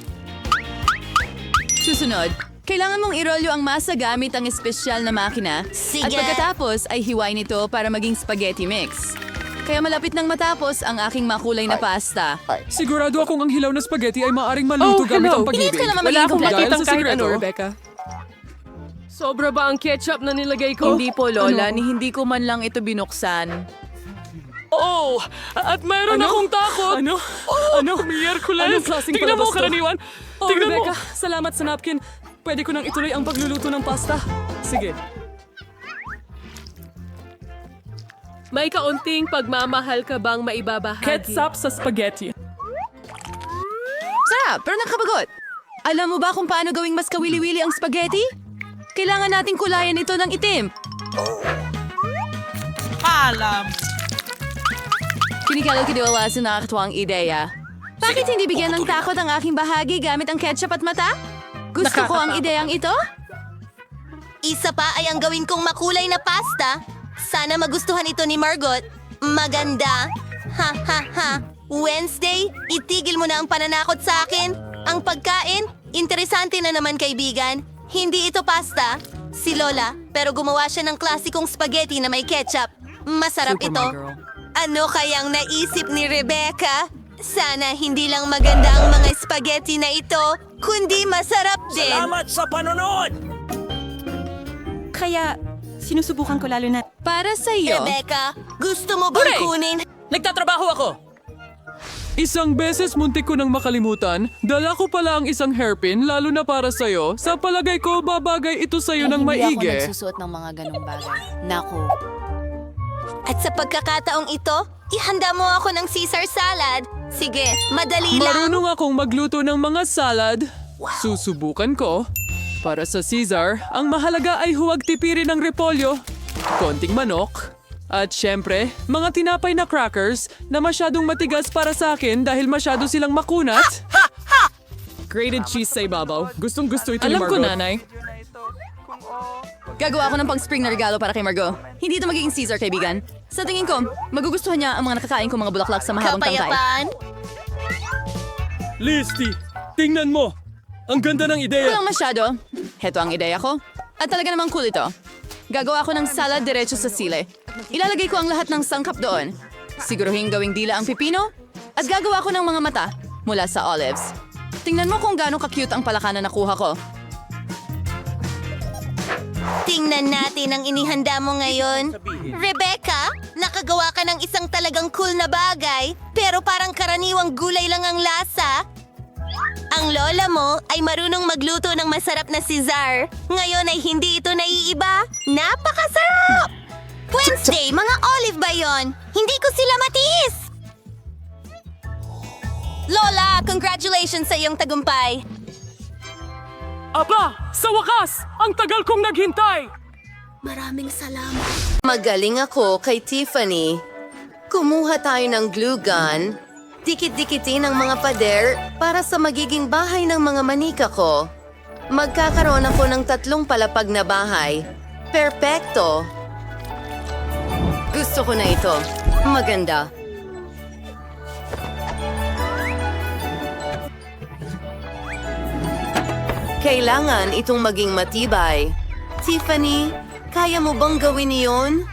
Speaker 5: Susunod, kailangan mong irolyo ang masa gamit ang espesyal na makina.
Speaker 7: Sige.
Speaker 5: At pagkatapos ay hiwain ito para maging spaghetti mix. Kaya malapit nang matapos ang aking makulay na pasta.
Speaker 11: Sigurado akong ang hilaw na spaghetti ay maaring maluto gamit ang pag-ibig.
Speaker 5: Hindi ka naman maging kompleto.
Speaker 11: Dahil sa sikreto.
Speaker 8: Rebecca. Sobra ba ang ketchup na nilagay ko?
Speaker 4: Hindi po, Lola. Hindi ko man lang ito binuksan.
Speaker 11: Oh! At mayroon akong takot!
Speaker 8: Ano?
Speaker 11: Miyerkules!
Speaker 8: Anong klaseng
Speaker 11: Tignan mo,
Speaker 8: palabas to?
Speaker 11: karaniwan!
Speaker 8: Oh,
Speaker 11: Tignan
Speaker 8: Rebecca,
Speaker 11: mo! Salamat sa napkin. Pwede ko nang ituloy ang pagluluto ng pasta. Sige.
Speaker 8: May kaunting pagmamahal ka bang maibabahagi?
Speaker 11: Ketchup sa spaghetti.
Speaker 5: Sarap, pero nakabagot. Alam mo ba kung paano gawing mas kawili-wili ang spaghetti? Kailangan nating kulayan ito ng itim. Kinikalal-kidiwala sa nakakatuwang ideya. Bakit hindi bigyan ng takot ang aking bahagi gamit ang ketchup at mata? Gusto ko ang ideyang ito.
Speaker 7: Isa pa ay ang gawin kong makulay na pasta. Sana magustuhan ito ni Margot. Maganda. Ha ha ha. Wednesday, itigil mo na ang pananakot sa akin. Ang pagkain, interesante na naman kaibigan. Hindi ito pasta. Si Lola, pero gumawa siya ng klasikong spaghetti na may ketchup. Masarap ito. Ano kayang naisip ni Rebecca? Sana hindi lang maganda ang mga spaghetti na ito, kundi masarap din.
Speaker 10: Sa panonood!
Speaker 3: Kaya, sinusubukan ko lalo na...
Speaker 5: Para sa iyo.
Speaker 7: Rebecca, gusto mo bang kunin?
Speaker 13: Nagtatrabaho ako!
Speaker 11: Isang beses muntik ko nang makalimutan, dala ko pala ang isang hairpin lalo na para sa'yo. Sa palagay ko, babagay ito sa'yo ng
Speaker 6: Hindi ako
Speaker 11: maigi.
Speaker 6: nagsusuot ng mga ganong bagay. Naku.
Speaker 7: At sa pagkakataong ito, ihanda mo ako ng Caesar salad. Sige, madali lang.
Speaker 11: Marunong akong magluto ng mga salad. Susubukan ko. Para sa Caesar, ang mahalaga ay huwag tipirin ng repolyo, konting manok, at syempre, mga tinapay na crackers na masyadong matigas para sa akin dahil masyado silang makunat.
Speaker 14: Grated cheese sa ibabaw. Gustong gusto ito ni
Speaker 11: Alam ko,
Speaker 14: Margot.
Speaker 11: nanay.
Speaker 5: Gagawa ako ng pang-spring na regalo para kay Margot. Hindi ito magiging Caesar, kaibigan. Sa tingin ko, magugustuhan niya ang mga nakakain kong mga bulaklak sa mahabang tangkay.
Speaker 7: Kapayapaan.
Speaker 11: Listy, tingnan mo. Ang ganda ng ideya.
Speaker 5: Walang masyado. Heto ang ideya ko. At talaga namang cool ito. Gagawa ko ng salad diretso sa sile. Ilalagay ko ang lahat ng sangkap doon. Siguruhin gawing dila ang pipino. At gagawa ko ng mga mata mula sa olives. Tingnan mo kung gaano ka-cute ang palaka na nakuha ko.
Speaker 7: Tingnan natin ang inihanda mo ngayon. Rebecca, nakagawa ka ng isang talagang cool na bagay, pero parang karaniwang gulay lang ang lasa. Ang lola mo ay marunong magluto ng masarap na Caesar. Ngayon ay hindi ito naiiba. Napakasarap! Wednesday, mga olive ba yon? Hindi ko sila matiis! Lola, congratulations sa iyong tagumpay.
Speaker 11: Aba, sa wakas! Ang tagal kong naghintay!
Speaker 7: Maraming salamat.
Speaker 6: Magaling ako kay Tiffany. Kumuha tayo ng glue gun. Dikit-dikitin ang mga pader para sa magiging bahay ng mga manika ko. Magkakaroon ako ng 3 palapag na bahay. Perpekto! Gusto ko na ito. Maganda. Kailangan itong maging matibay. Tiffany, kaya mo bang gawin iyon?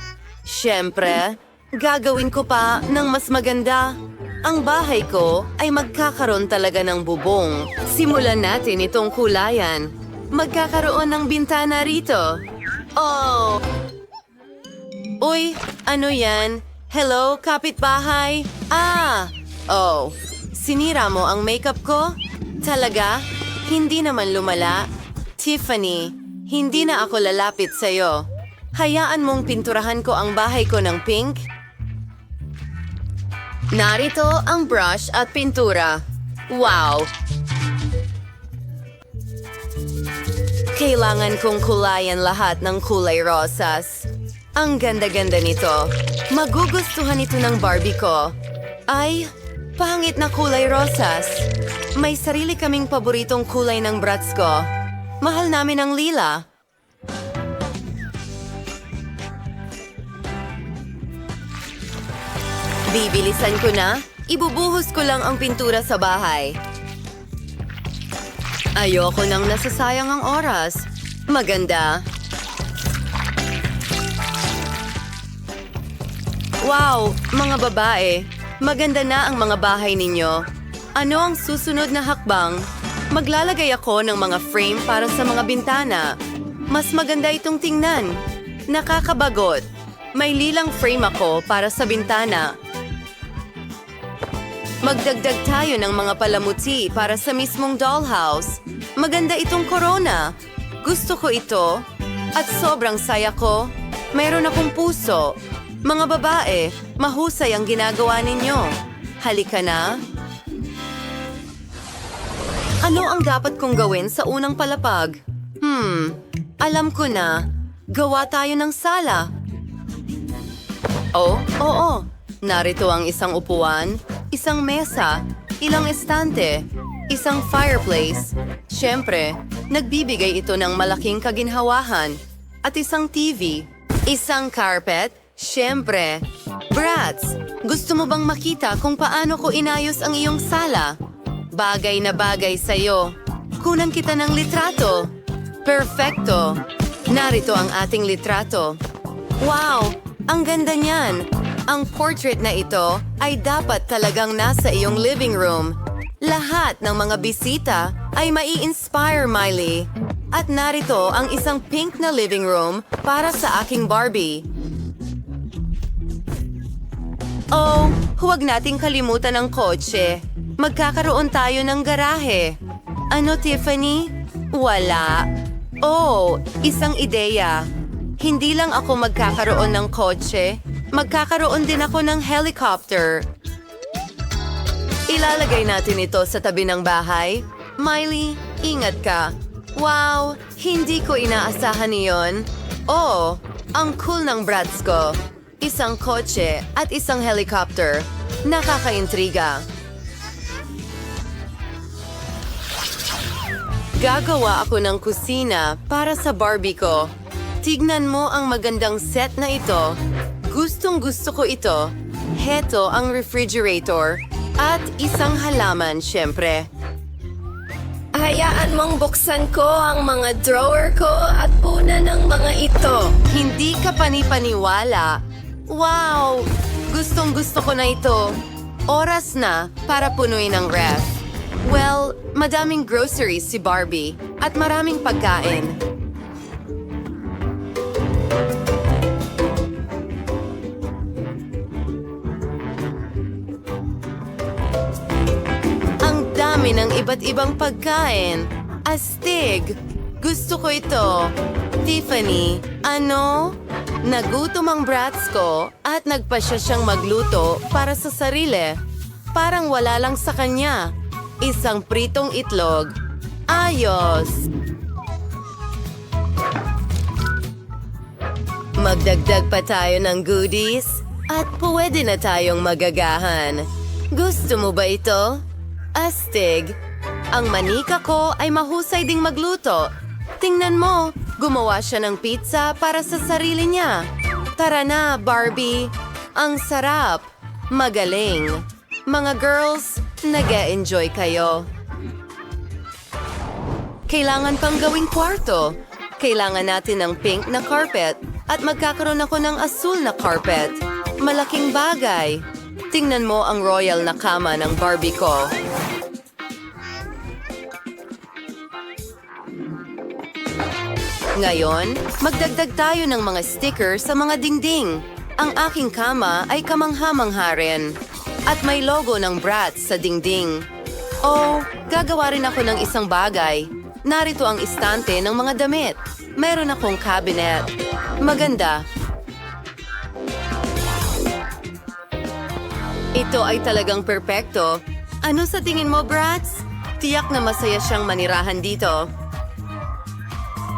Speaker 6: Siyempre, gagawin ko pa ng mas maganda. Ang bahay ko ay magkakaroon talaga ng bubong. Simulan natin itong kulayan. Magkakaroon ng bintana rito. Oh! Uy, ano yan? Hello, kapitbahay? Ah! Oh, sinira mo ang makeup ko? Talaga? Hindi naman lumala. Tiffany, hindi na ako lalapit sa'yo. Hayaan mong pinturahan ko ang bahay ko ng pink? Narito ang brush at pintura. Wow! Kailangan kong kulayan lahat ng kulay rosas. Ang ganda-ganda nito. Magugustuhan ito ng Barbie ko. Ay, pangit na kulay rosas. May sarili kaming paboritong kulay ng brats ko. Mahal namin ang lila. Bibilisan ko na. Ibubuhos ko lang ang pintura sa bahay. Ayoko nang nasasayang ang oras. Maganda. Wow, mga babae. Maganda na ang mga bahay ninyo. Ano ang susunod na hakbang? Maglalagay ako ng mga frame para sa mga bintana. Mas maganda itong tingnan. Nakakabagot. May lilang frame ako para sa bintana. Magdagdag tayo ng mga palamuti para sa mismong dollhouse. Maganda itong corona. Gusto ko ito. At sobrang saya ko. Mayroon akong puso. Mga babae, mahusay ang ginagawa ninyo. Halika na. Ano ang dapat kong gawin sa unang palapag? Alam ko na. Gawa tayo ng sala. Oh, oo. Narito ang isang upuan, isang mesa, ilang estante, isang fireplace. Siyempre, nagbibigay ito ng malaking kaginhawahan. At isang TV, isang carpet. Siyempre. Brats, gusto mo bang makita kung paano ko inayos ang iyong sala? Bagay na bagay sa'yo. Kunan kita ng litrato. Perfecto. Narito ang ating litrato. Wow, ang ganda niyan. Ang portrait na ito ay dapat talagang nasa iyong living room. Lahat ng mga bisita ay mai-inspire, Miley. At narito ang isang pink na living room para sa aking Barbie.
Speaker 5: Oh, huwag nating kalimutan ang kotse. Magkakaroon tayo ng garahe. Ano, Tiffany? Wala. Oh, isang ideya. Hindi lang ako magkakaroon ng kotse, magkakaroon din ako ng helicopter. Ilalagay natin ito sa tabi ng bahay. Miley, ingat ka. Wow, hindi ko inaasahan iyon. Oh, ang cool ng brats ko. Isang kotse at isang helicopter. Nakakaintriga. Gagawa ako ng kusina para sa Barbie ko. Tignan mo ang magandang set na ito. Gustong-gusto ko ito. Heto ang refrigerator at isang halaman, syempre.
Speaker 2: Hayaan mong buksan ko ang mga drawer ko at punan ng mga ito.
Speaker 5: Hindi ka panipaniwala. Wow! Gustong-gusto ko na ito. Oras na para punuin ang ref. Well, madaming groceries si Barbie at maraming pagkain. Ang dami ng iba't ibang pagkain. Astig! Gusto ko ito. Tiffany, ano? Nagutom ang brats ko at nagpasya siyang magluto para sa sarili. Parang wala lang sa kanya. Isang pritong itlog. Ayos! Magdagdag pa tayo ng goodies at pwede na tayong magagahan. Gusto mo ba ito? Astig! Ang manika ko ay mahusay ding magluto. Tingnan mo, gumawa siya ng pizza para sa sarili niya. Tara na, Barbie! Ang sarap! Magaling! Mga girls, nag-e-enjoy kayo. Kailangan pang gawing kwarto. Kailangan natin ng pink na carpet at magkakaroon ako ng asul na carpet. Malaking bagay. Tingnan mo ang royal na kama ng Barbie ko. Ngayon, magdagdag tayo ng mga sticker sa mga dingding. Ang aking kama ay kamangha-mangha rin. At may logo ng Bratz sa dingding. Oh, gagawa rin ako ng isang bagay. Narito ang istante ng mga damit. Meron akong cabinet. Maganda. Ito ay talagang perpekto. Ano sa tingin mo, Bratz? Tiyak na masaya siyang manirahan dito.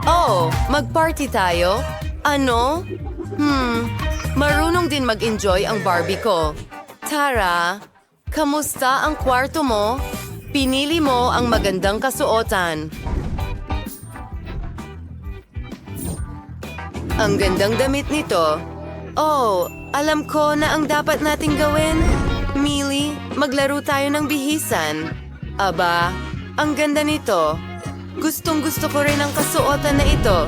Speaker 5: Oh, mag-party tayo? Ano? Marunong din mag-enjoy ang Barbie ko. Tara, kamusta ang kwarto mo? Pinili mo ang magandang kasuotan. Ang gandang damit nito. Oh, alam ko na ang dapat nating gawin. Millie, maglaro tayo ng bihisan. Aba, ang ganda nito. Gustong-gusto ko rin ang kasuotan na ito.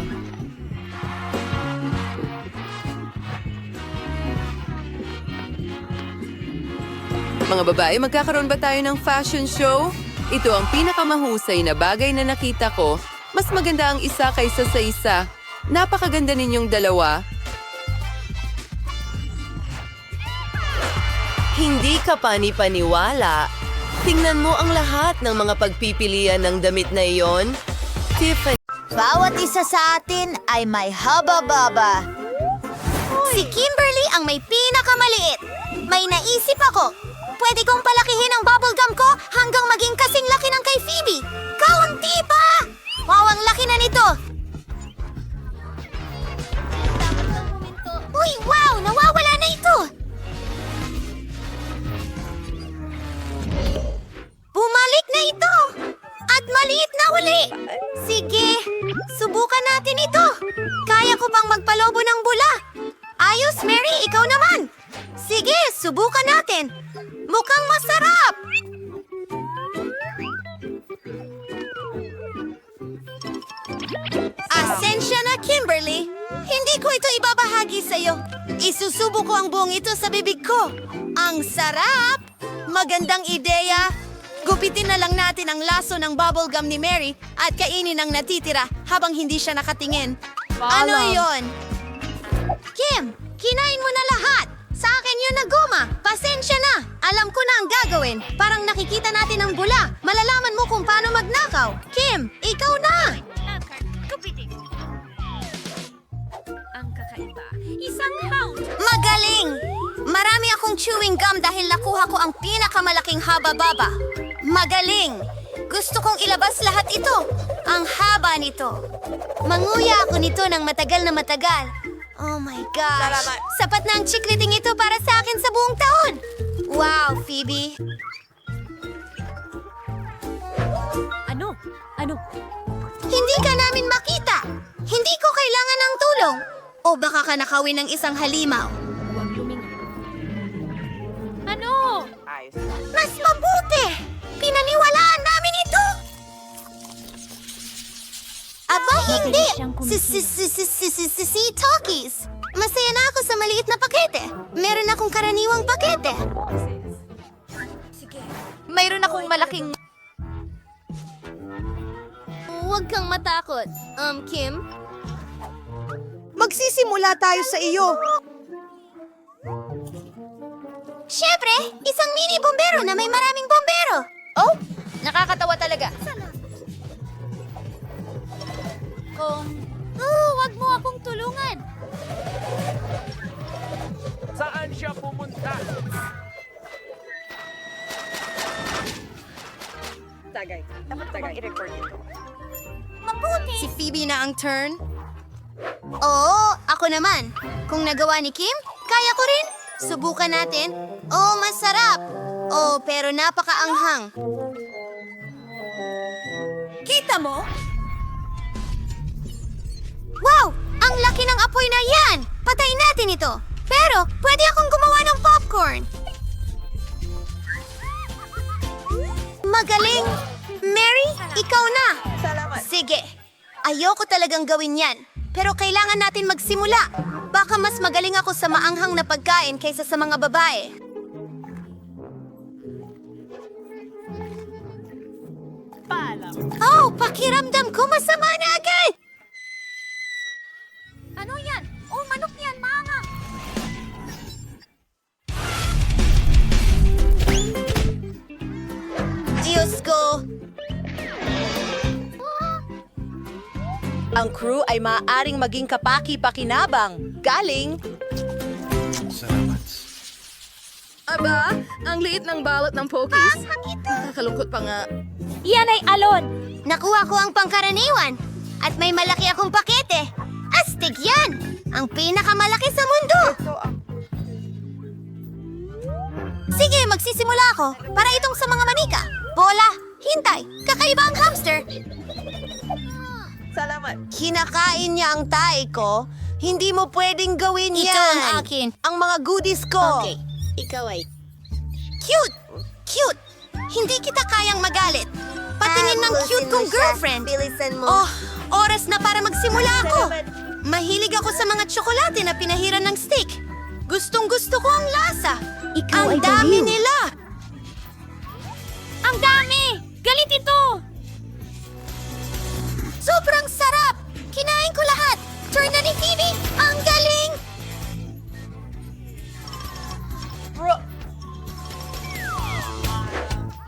Speaker 5: Mga babae, magkakaroon ba tayo ng fashion show? Ito ang pinakamahusay na bagay na nakita ko. Mas maganda ang isa kaysa sa isa. Napakaganda ninyong dalawa. Hindi ka panipaniwala. Tingnan mo ang lahat ng mga pagpipilian ng damit na iyon. Tiffany.
Speaker 7: Bawat isa sa atin ay may haba-baba. Si Kimberly ang may pinakamaliit. May naisip ako. Pwede kong palakihin ang bubblegum ko hanggang maging kasing laki ng kay Phoebe. Kaunti pa! Wow, ang laki na nito! Uy, wow! Nawawala na ito! Bumalik na ito! At maliit na uli! Sige, subukan natin ito! Kaya ko bang magpalobo ng bula? Ayos, Mary, ikaw naman! Sige, subukan natin! Mukhang masarap! Asensya na, Kimberly! Hindi ko ito ibabahagi sa'yo. Isusubo ko ang buong ito sa bibig ko. Ang sarap! Magandang ideya! Gupitin na lang natin ang laso ng bubblegum ni Mary at kainin ang natitira habang hindi siya nakatingin. Ano yon? Kim, kinain mo na lahat! Sa akin yun na guma. Pasensya na. Alam ko na ang gagawin. Parang nakikita natin ang bula. Malalaman mo kung paano magnakaw. Kim, ikaw na!
Speaker 3: Ang kakaiba. Isang hound.
Speaker 7: Magaling! Marami akong chewing gum dahil nakuha ko ang pinakamalaking haba-baba. Magaling! Gusto kong ilabas lahat ito. Ang haba nito. Manguya ako nito ng matagal na matagal. Oh my gosh. Sapat na ang chikliting ito para sa akin sa buong taon. Wow, Phoebe.
Speaker 3: Ano?
Speaker 7: Hindi ka namin makita. Hindi ko kailangan ng tulong. O baka ka nakawin ng isang halimaw.
Speaker 3: Ano?
Speaker 7: Mas mabuti! Pinaniwalaan namin ito! Aba, hindi! Si Talkies! Masaya na ako sa maliit na pakete. Meron akong karaniwang pakete.
Speaker 1: Mayroon akong malaking...
Speaker 7: Huwag kang matakot. Kim?
Speaker 5: Magsisimula tayo sa iyo.
Speaker 7: Syempre, isang mini bombero na may maraming bombero.
Speaker 1: Oh, nakakatawa talaga.
Speaker 7: Wag mo akong tulungan.
Speaker 10: Saan siya pumunta?
Speaker 7: Mabuti. Si Phoebe na ang turn. Oo, ako naman. Kung nagawa ni Kim, kaya ko rin. Subukan natin. Oh, masarap. Oh, pero napakaanghang. Kita mo? Wow! Ang laki ng apoy na yan! Patayin natin ito. Pero, pwede akong gumawa ng popcorn. Magaling! Mary, ikaw na! Salamat. Sige. Ayoko talagang gawin yan. Pero kailangan natin magsimula. Baka mas magaling ako sa maanghang na pagkain kaysa sa mga babae. Oh, pakiramdam ko masama na agad! Ano yan? Oh, manok yan, maanghang! Diyos ko!
Speaker 5: Ang crew ay maaaring maging kapaki-pakinabang. Galing!
Speaker 14: Aba, ang liit ng balot ng Pokies. Nakakalungkot pa nga.
Speaker 7: Yan ay alon! Nakuha ko ang pangkaraniwan at may malaki akong pakete. Astig yan! Ang pinakamalaki sa mundo! Sige, magsisimula ako para itong sa mga manika. Bola, hintay, kakaiba ang hamster.
Speaker 5: Salamat.
Speaker 7: Kinakain niya ang tae ko. Hindi mo pwedeng gawin yan. Ito ang akin. Ang mga goodies ko. Okay, ikaw ay... Cute! Cute! Hindi kita kayang magalit. Patingin ng cute kong girlfriend. Oh, oras na para magsimula ako. Mahilig ako sa mga tsokolate na pinahiran ng stick. Gustong-gusto ko ang lasa. Ang dami nila. Ang dami! Galit ito! Sobrang sarap! Kinain ko lahat! Turn na ni Phoebe! Ang galing!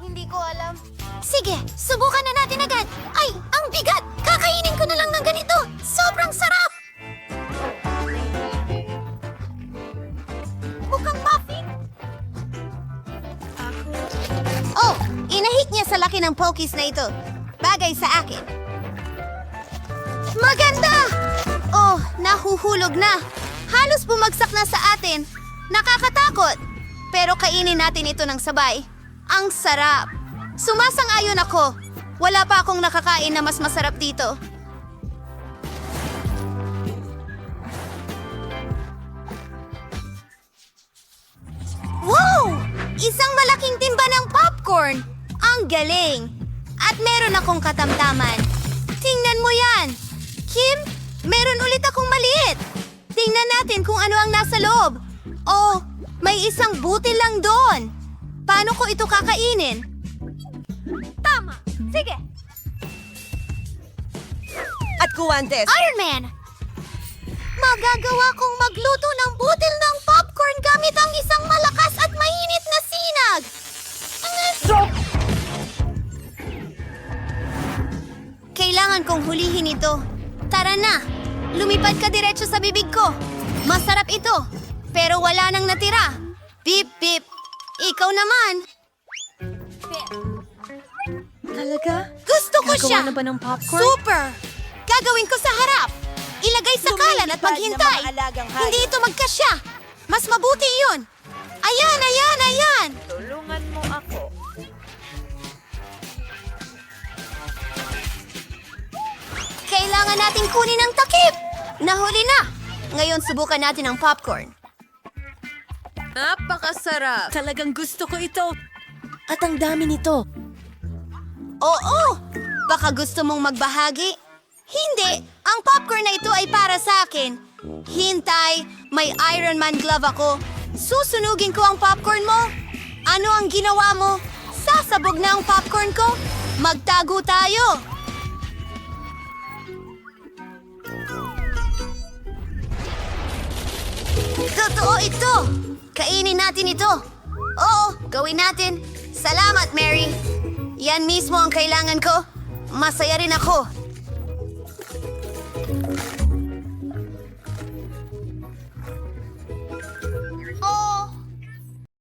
Speaker 7: Hindi ko alam. Sige, subukan na natin agad. Ay, ang bigat! Kakainin ko na lang ng ganito. Sobrang sarap! Mukhang muffin. Oh, inahik niya sa laki ng Pokies na ito. Bagay sa akin. Maganda! Oh, nahuhulog na. Halos bumagsak na sa atin. Nakakatakot. Pero kainin natin ito ng sabay. Ang sarap. Sumasang-ayon ako. Wala pa akong nakakain na mas masarap dito. Wow! Isang malaking timba ng popcorn. Ang galing. At meron akong katamtaman. Tingnan mo yan. Kim, meron ulit akong maliit. Tingnan natin kung ano ang nasa loob. Oh, may isang butil lang doon. Paano ko ito kakainin? Tama. Sige.
Speaker 5: At kuwantes.
Speaker 7: Iron Man! Magagawa kong magluto ng butil ng popcorn popcorn gamit ang isang malakas at mainit na sinag. Kailangan kong hulihin ito. Tara na! Lumipad ka diretso sa bibig ko. Masarap ito, pero wala nang natira. Bip, bip. Ikaw naman.
Speaker 5: Talaga?
Speaker 7: Gusto ko siya.
Speaker 5: Gagawa na ba ng popcorn?
Speaker 7: Super! Gagawin ko sa harap. Ilagay sa kalan at maghintay. Hindi ito magkasya. Mas mabuti yun. Ayan, ayan, ayan.
Speaker 3: Tulungan mo ako.
Speaker 7: Kailangan nating kunin ang takip. Nahuli na. Ngayon subukan natin ang popcorn.
Speaker 5: Napakasarap. Talagang gusto ko ito. At ang dami nito.
Speaker 7: Oo! Baka gusto mong magbahagi? Hindi! Ang popcorn na ito ay para sa akin. Hintay! May Iron Man glove ako. Susunugin ko ang popcorn mo. Ano ang ginawa mo? Sasabog na ang popcorn ko? Magtago tayo! Totoo ito! Kainin natin ito. Oo, gawin natin. Salamat, Mary. Yan mismo ang kailangan ko. Masaya rin ako.